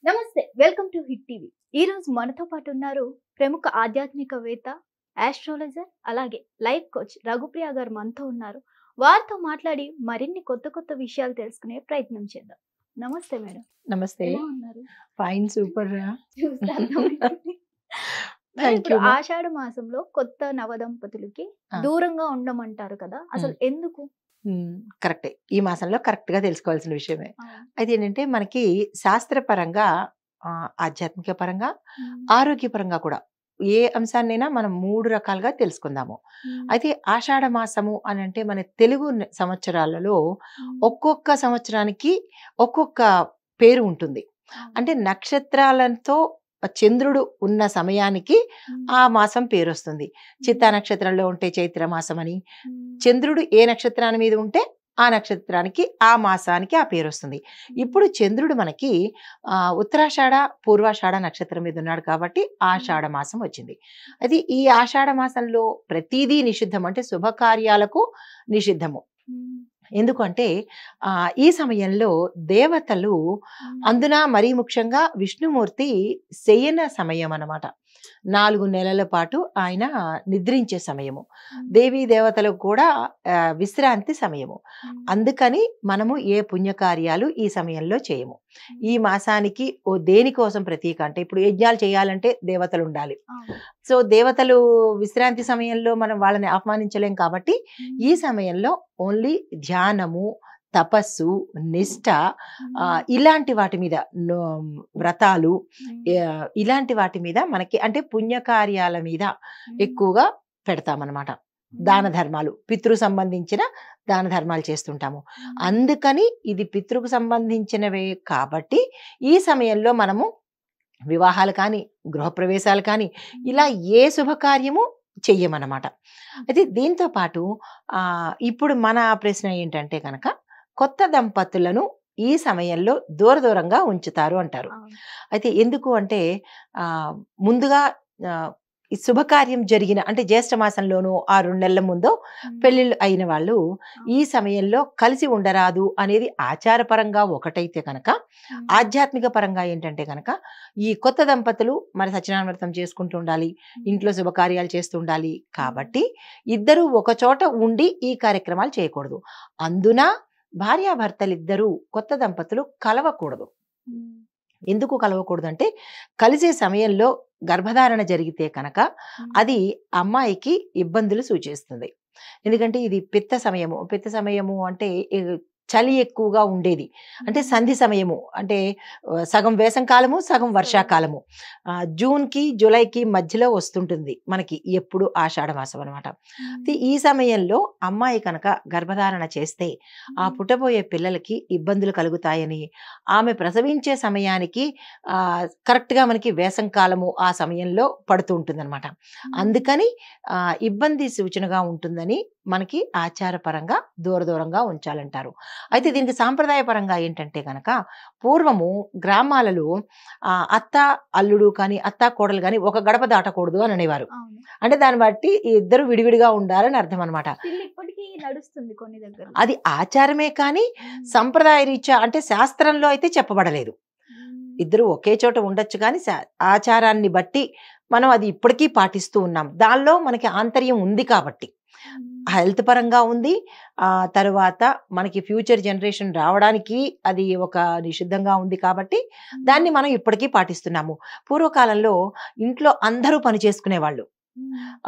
నమస్తే, welcome to hit TV. ఈ రోజు మనతో పాటు ఉన్నారు ప్రముఖ ఆధ్యాత్మికవేత్త, ఆస్ట్రాలజర్, అలాగే లైఫ్ కోచ్ రఘుప్రియ గారు మనతో ఉన్నారు. వారితో మాట్లాడి మరిన్ని కొత్త కొత్త విషయాలు తెలుసుకునే ప్రయత్నం చేద్దాం. నమస్తే మేడం. నమస్తే. ఎలా ఉన్నారు? ఫైన్, సూపర్ రా. చూస్తే అర్థమైంది. థ్యాంక్ ఇప్పుడు యూ మా. ఆషాఢ మాసంలో కొత్త నవదంపతులకి ఆ. దూరంగా ఉండమంటారు కదా, అసలు ఎందుకు? కరెక్టే. ఈ మాసంలో కరెక్ట్ గా తెలుసుకోవాల్సిన విషయమే. ఆ, అయితే ఏంటంటే మనకి శాస్త్రపరంగా, ఆధ్యాత్మిక పరంగా, ఉమ్, ఆరోగ్యపరంగా కూడా ఏ అంశాన్నైనా మనం 3 రకాలుగా తెలుసుకుందాము. ఉమ్, అయితే ఆషాఢ మాసము అని అంటే మన తెలుగు సంవత్సరాలలో ఉమ్, ఒక్కొక్క సంవత్సరానికి ఒక్కొక్క పేరు ఉంటుంది. అవును. అంటే నక్షత్రాలతో చంద్రుడు ఉన్న సమయానికి ఉమ్, ఆ మాసం పేరు వస్తుంది. చిత్తా నక్షత్రంలో ఉంటే చైత్ర మాసం అని, ఉమ్, చంద్రుడు ఏ నక్షత్రాన్ని మీద ఉంటే ఆ నక్షత్రానికి ఆ మాసానికి ఆ పేరు వస్తుంది. ఇప్పుడు చంద్రుడు మనకి ఉత్తరాషాఢ పూర్వాషాఢ నక్షత్రం మీద ఉన్నాడు కాబట్టి ఆషాఢ మాసం వచ్చింది. అది ఈ ఆషాఢ మాసంలో ప్రతిదీ నిషిద్ధం, అంటే శుభకార్యాలకు నిషిద్ధము. ఉమ్, ఎందుకంటే ఈ సమయంలో దేవతలు, ఉమ్, అందున మరీ ముఖ్యంగా విష్ణుమూర్తి శయన సమయం అన్నమాట. 4 నెలల పాటు ఆయన నిద్రించే సమయము. దేవీ దేవతలకు కూడా విశ్రాంతి సమయము. ఉమ్, అందుకని మనము ఏ పుణ్యకార్యాలు ఈ సమయంలో చేయము. ఈ మాసానికి దేనికోసం ప్రతీక అంటే, ఇప్పుడు యజ్ఞాలు చేయాలంటే దేవతలు ఉండాలి. అవును. సో దేవతలు విశ్రాంతి సమయంలో మనం వాళ్ళని ఆహ్వానించలేం కాబట్టి ఈ సమయంలో ఓన్లీ ధ్యానము, తపస్సు, నిష్ఠ, ఇలాంటి వాటి మీద వ్రతాలు, ఇలాంటి వాటి మీద మనకి అంటే పుణ్యకార్యాల మీద ఎక్కువగా పెడతామన్నమాట. దాన ధర్మాలు, పితృ సంబంధించిన దాన ధర్మాలు చేస్తుంటాము. అందుకని ఇది పితృకు సంబంధించినవే కాబట్టి ఈ సమయంలో మనము వివాహాలు కానీ, గృహప్రవేశాలు కానీ, ఇలా ఏ శుభకార్యము చెయ్యమన్నమాట. అయితే దీంతో పాటు ఇప్పుడు మన ప్రశ్న ఏంటంటే కనుక, కొత్త దంపతులను ఈ సమయంలో దూరంగా ఉంచుతారు అంటారు. అవును. అయితే ఎందుకు అంటే ముందుగా ఈ శుభకార్యం జరిగిన అంటే జ్యేష్ఠ మాసంలోనూ 2 నెలల ముందో పెళ్ళిళ్ళు అయిన వాళ్ళు ఈ సమయంలో కలిసి ఉండరాదు అనేది ఆచారపరంగా ఒకటైతే కనుక, ఆధ్యాత్మిక పరంగా ఏంటంటే కనుక ఈ కొత్త దంపతులు మరి సత్యనారాయణ వ్రతం చేసుకుంటూ ఉండాలి, ఇంట్లో శుభకార్యాలు చేస్తూ ఉండాలి. కాబట్టి ఇద్దరు ఒక చోట ఉండి ఈ కార్యక్రమాలు చేయకూడదు. అందున భార్యాభర్తలిద్దరూ కొత్త దంపతులు కలవకూడదు. ఎందుకు కలవకూడదు అంటే, కలిసే సమయంలో గర్భధారణ జరిగితే కనుక అది అమ్మాయికి ఇబ్బందులు సూచిస్తుంది. ఎందుకంటే ఇది పిత్త సమయము అంటే చలి ఎక్కువగా ఉండేది. అంటే సంధి సమయము, అంటే సగం వేసంకాలము, సగం వర్షాకాలము. జూన్కి జూలైకి మధ్యలో వస్తుంటుంది మనకి ఎప్పుడు ఆషాఢ మాసం అనమాట. ఈ సమయంలో అమ్మాయి కనుక గర్భధారణ చేస్తే ఆ పుట్టబోయే పిల్లలకి ఇబ్బందులు కలుగుతాయని, ఆమె ప్రసవించే సమయానికి కరెక్ట్గా మనకి వేసంకాలము ఆ సమయంలో పడుతూ ఉంటుంది అనమాట. అందుకని ఇబ్బంది సూచనగా ఉంటుందని మనకి ఆచారపరంగా దూరంగా ఉంచాలంటారు. అయితే దీనికి సాంప్రదాయపరంగా ఏంటంటే కనుక, పూర్వము గ్రామాలలో అత్త అల్లుడు కానీ, అత్త కోడలు కానీ ఒక గడప దాటకూడదు అని అనేవారు. అంటే దాన్ని బట్టి ఇద్దరు విడివిడిగా ఉండాలని అర్థం అనమాట. ఇప్పటికీ నడుస్తుంది కొన్ని దగ్గర. అది ఆచారమే కానీ సంప్రదాయ రీత్యా అంటే శాస్త్రంలో అయితే చెప్పబడలేదు. ఇద్దరు ఒకే చోట ఉండొచ్చు కానీ ఆచారాన్ని బట్టి మనం అది ఇప్పటికీ పాటిస్తూ ఉన్నాం. దానిలో మనకి ఆంతర్యం ఉంది కాబట్టి, హెల్త్ పరంగా ఉంది. తరువాత మనకి ఫ్యూచర్ జనరేషన్ రావడానికి అది ఒక నిషిద్ధంగా ఉంది కాబట్టి దాన్ని మనం ఇప్పటికీ పాటిస్తున్నాము. పూర్వకాలంలో ఇంట్లో అందరూ పని చేసుకునేవాళ్ళు.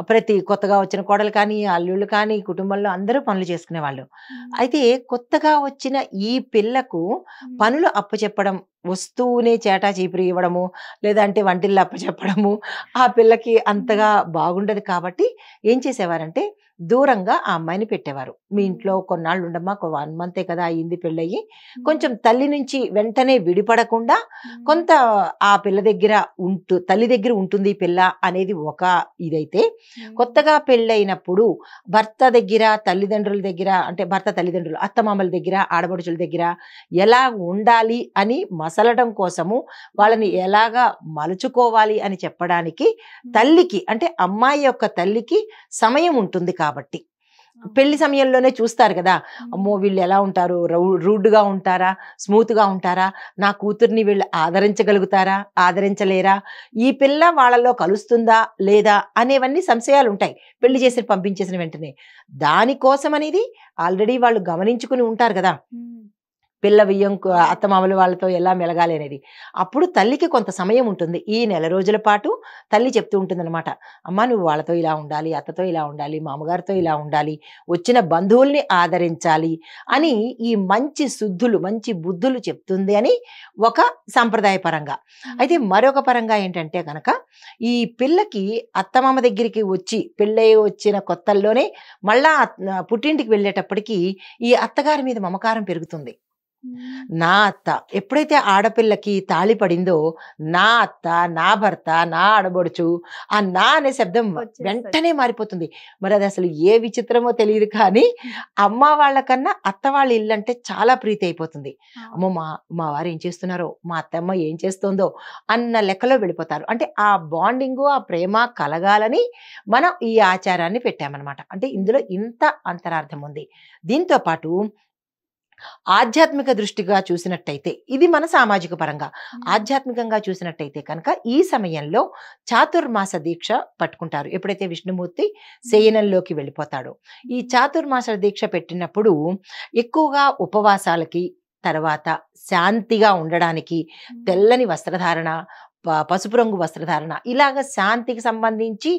ప్రతి కొత్తగా వచ్చిన కోడలు కానీ, అల్లుళ్ళు కానీ, కుటుంబంలో అందరూ పనులు చేసుకునేవాళ్ళు. అయితే కొత్తగా వచ్చిన ఈ పిల్లకు పనులు అప్పచెప్పడం, వస్తూనే చేటా చీపురు ఇవ్వడము, లేదంటే వంటిల్లు అప్పచెప్పడము ఆ పిల్లకి అంతగా బాగుండదు. కాబట్టి ఏం చేసేవారంటే దూరంగా ఆ అమ్మాయిని పెట్టేవారు. మీ ఇంట్లో కొన్నాళ్ళు ఉండమ్మా, 1 మంతే కదా అయ్యింది పెళ్ళయి, కొంచెం తల్లి నుంచి వెంటనే విడిపడకుండా కొంత ఆ పిల్ల దగ్గర తల్లి దగ్గర ఉంటుంది పిల్ల అనేది ఒక ఇదైతే, కొత్తగా పెళ్ళైనప్పుడు భర్త దగ్గర, తల్లిదండ్రుల దగ్గర, అంటే భర్త తల్లిదండ్రులు, అత్తమామల దగ్గర, ఆడపడుచుల దగ్గర ఎలా ఉండాలి అని మసలడం కోసము, వాళ్ళని ఎలాగా మలుచుకోవాలి అని చెప్పడానికి తల్లికి, అంటే అమ్మాయి యొక్క తల్లికి సమయం ఉంటుంది కాబట్టి పెళ్లి సమయంలోనే చూస్తారు కదా, అమ్మో వీళ్ళు ఎలా ఉంటారు, రూడ్గా ఉంటారా, స్మూత్గా ఉంటారా, నా కూతుర్ని వీళ్ళు ఆదరించగలుగుతారా, ఆదరించలేరా, ఈ పిల్ల వాళ్ళలో కలుస్తుందా లేదా అనేవన్నీ సంశయాలు ఉంటాయి పెళ్లి చేసి పంపించేసిన వెంటనే. దానికోసం అనేది ఆల్రెడీ వాళ్ళు గమనించుకుని ఉంటారు కదా, పిల్ల వియ్యం అత్తమామలు వాళ్ళతో ఎలా మెలగాలి అనేది. అప్పుడు తల్లికి కొంత సమయం ఉంటుంది, ఈ నెల రోజుల పాటు తల్లి చెప్తూ ఉంటుంది అనమాట, అమ్మ నువ్వు వాళ్ళతో ఇలా ఉండాలి, అత్తతో ఇలా ఉండాలి, మామగారితో ఇలా ఉండాలి, వచ్చిన బంధువుల్ని ఆదరించాలి అని ఈ మంచి శుద్ధులు మంచి బుద్ధులు చెప్తుంది అని ఒక సంప్రదాయ పరంగా. అయితే మరొక పరంగా ఏంటంటే కనుక ఈ పిల్లకి అత్తమామ దగ్గరికి వచ్చి పెళ్ళై వచ్చిన కొత్తల్లోనే మళ్ళా పుట్టింటికి వెళ్ళేటప్పటికి ఈ అత్తగారి మీద మమకారం పెరుగుతుంది. నా అత్త ఎప్పుడైతే ఆడపిల్లకి తాళి పడిందో, నా అత్త, నా భర్త, నా ఆడబడుచు, ఆ నా అనే శబ్దం వెంటనే మారిపోతుంది. మరి అది అసలు ఏ విచిత్రమో తెలియదు కానీ అమ్మ వాళ్ళకన్నా అత్త వాళ్ళ ఇల్లు అంటే చాలా ప్రీతి అయిపోతుంది. అమ్మో మా వారు ఏం చేస్తున్నారో, మా అత్తమ్మ ఏం చేస్తుందో అన్న లెక్కలో వెళ్ళిపోతారు. అంటే ఆ బాండింగు ఆ ప్రేమ కలగాలని మనం ఈ ఆచారాన్ని పెట్టామన్నమాట. అంటే ఇందులో ఇంత అంతరార్థం ఉంది. దీంతో పాటు ఆధ్యాత్మిక దృష్టిగా చూసినట్టయితే, ఇది మన సామాజిక పరంగా, ఆధ్యాత్మికంగా చూసినట్టయితే కనుక ఈ సమయంలో చాతుర్మాస దీక్ష పట్టుకుంటారు. ఎప్పుడైతే విష్ణుమూర్తి శయనంలోకి వెళ్ళిపోతాడో, ఈ చాతుర్మాస దీక్ష పెట్టినప్పుడు ఎక్కువగా ఉపవాసాలకి, తర్వాత శాంతిగా ఉండడానికి తెల్లని వస్త్రధారణ, పసుపు రంగు వస్త్రధారణ, ఇలాగ శాంతికి సంబంధించి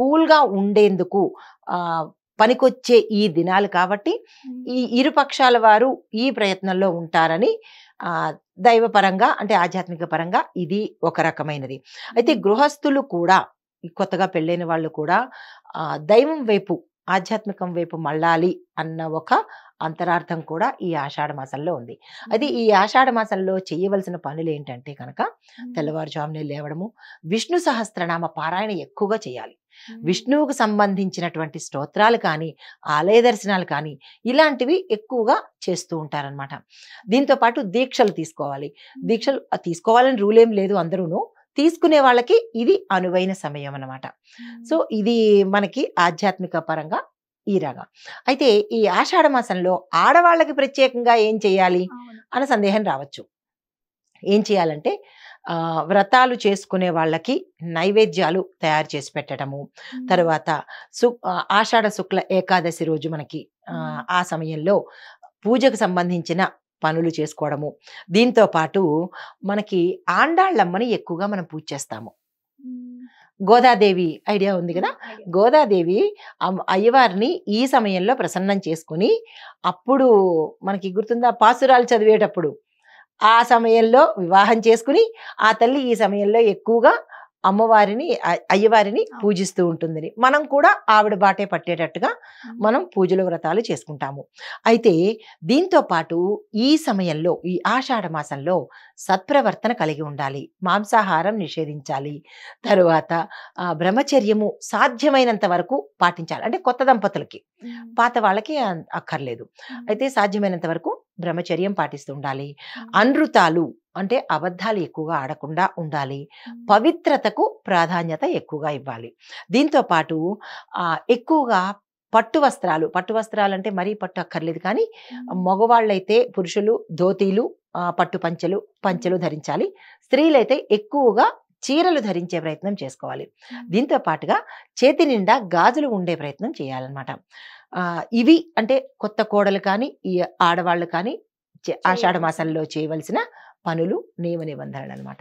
కూల్గా ఉండేందుకు పనికొచ్చే ఈ దినాలు కాబట్టి ఈ ఇరు పక్షాల వారు ఈ ప్రయత్నంలో ఉంటారని దైవపరంగా అంటే ఆధ్యాత్మిక పరంగా ఇది ఒక రకమైనది. అయితే గృహస్థులు కూడా, కొత్తగా పెళ్ళైన వాళ్ళు కూడా దైవం వైపు ఆధ్యాత్మికం వైపు మళ్ళాలి అన్న ఒక అంతరార్థం కూడా ఈ ఆషాఢ మాసంలో ఉంది. అది ఈ ఆషాఢ మాసంలో చేయవలసిన పనులు ఏంటంటే కనుక తెల్లవారుజామునే లేవడము, విష్ణు సహస్రనామ పారాయణ ఎక్కువగా చేయాలి. విష్ణువుకు సంబంధించినటువంటి స్తోత్రాలు కానీ, ఆలయ దర్శనాలు కానీ ఇలాంటివి ఎక్కువగా చేస్తూ ఉంటారనమాట. దీంతో పాటు దీక్షలు తీసుకోవాలి. దీక్షలు తీసుకోవాలని రూల్ ఏం లేదు, అందరూను తీసుకునే వాళ్ళకి ఇది అనువైన సమయం అన్నమాట. సో ఇది మనకి ఆధ్యాత్మిక పరంగా ఈ రగా. అయితే ఈ ఆషాఢ మాసంలో ఆడవాళ్ళకి ప్రత్యేకంగా ఏం చేయాలి అన్న సందేహం రావచ్చు. ఏం చేయాలంటే వ్రతాలు చేసుకునే వాళ్ళకి నైవేద్యాలు తయారు చేసి పెట్టడము, తర్వాత ఆషాఢ శుక్ల ఏకాదశి రోజు మనకి ఆ సమయంలో పూజకు సంబంధించిన పనులు చేసుకోవడము. దీంతో పాటు మనకి ఆండాళ్ళమ్మని ఎక్కువగా మనం పూజ చేస్తాము. గోదాదేవి ఐడియా ఉంది కదా, గోదాదేవి అయ్యవారిని ఈ సమయంలో ప్రసన్నం చేసుకుని, అప్పుడు మనకి గుర్తుందా పాసురాలు చదివేటప్పుడు ఆ సమయంలో వివాహం చేసుకుని ఆ తల్లి ఈ సమయంలో ఎక్కువగా అమ్మవారిని అయ్యవారిని పూజిస్తూ ఉంటుందని, మనం కూడా ఆవిడ బాటే పట్టేటట్టుగా మనం పూజలు వ్రతాలు చేసుకుంటాము. అయితే దీంతో పాటు ఈ సమయంలో ఈ ఆషాఢ మాసంలో సత్ప్రవర్తన కలిగి ఉండాలి, మాంసాహారం నిషేధించాలి, తరువాత బ్రహ్మచర్యము సాధ్యమైనంత వరకు పాటించాలి. అంటే కొత్త దంపతులకి, పాత వాళ్ళకి అక్కర్లేదు. అయితే సాధ్యమైనంత వరకు బ్రహ్మచర్యం పాటిస్తూ ఉండాలి. అనృతాలు అంటే అబద్ధాలు ఎక్కువగా ఆడకుండా ఉండాలి. పవిత్రతకు ప్రాధాన్యత ఎక్కువగా ఇవ్వాలి. దీంతో పాటు ఎక్కువగా పట్టు వస్త్రాలు అంటే మరీ పట్టు అక్కర్లేదు కానీ మగవాళ్ళైతే పురుషులు ధోతీలు, పట్టు పంచెలు ధరించాలి. స్త్రీలైతే ఎక్కువగా చీరలు ధరించే ప్రయత్నం చేసుకోవాలి. దీంతో పాటుగా చేతి నిండా గాజులు ఉండే ప్రయత్నం చేయాలన్నమాట. ఇవి అంటే కొత్త కోడలు కానీ ఈ ఆడవాళ్ళు కానీ ఆషాఢ మాసంలో చేయవలసిన పనులు, నియమ నిబంధనలు అనమాట.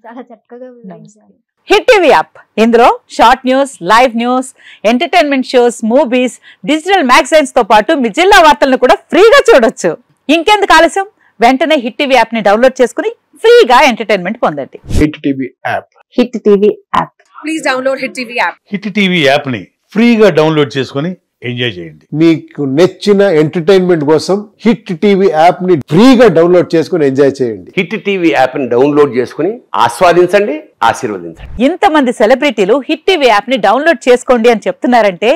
చాలా చక్కగా వివరించారు. హిట్ టీవీ యాప్, ఇందులో short news, live news, entertainment shows, movies, digital magazines తో పాటు మీ జిల్లా వార్తలను కూడా ఫ్రీగా చూడొచ్చు. ఇంకెందుకు ఆలస్యం, వెంటనే హిట్ టీవీ యాప్ ని డౌన్లోడ్ చేసుకుని ఫ్రీగా ఎంటర్టైన్మెంట్ పొందండి. Hit TV app, hit TV app, please download hit TV app. Hit TV app ని ఫ్రీగా డౌన్లోడ్ చేసుకుని ఎంజాయ్ చేయండి. మీకు నచ్చిన ఎంటర్టైన్మెంట్ కోసం హిట్ టీవీ యాప్ ని ఫ్రీగా డౌన్లోడ్ చేసుకుని ఎంజాయ్ చేయండి. హిట్ టీవీ యాప్ ని డౌన్లోడ్ చేసుకుని ఆస్వాదించండి, ఆశీర్వదించండి. ఇంతమంది సెలబ్రిటీలు హిట్ టీవీ యాప్ ని డౌన్లోడ్ చేసుకోండి అని చెప్తున్నారంటే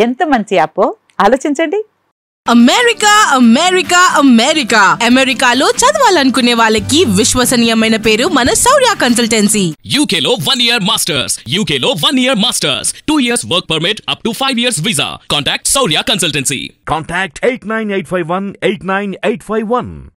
ఎంత మంచి యాప్ ఆలోచించండి. అమెరికా అమెరికా అమెరికా అమెరికాలో చదవాలనుకునే వాళ్ళకి విశ్వసనీయమైన పేరు మన శౌర్య కన్సల్టెన్సీ. UK లో 1 year masters. UK లో 1 year masters. 2 years work permit up to 5 years visa. Contact Saurya Consultancy. Contact 89851 89851.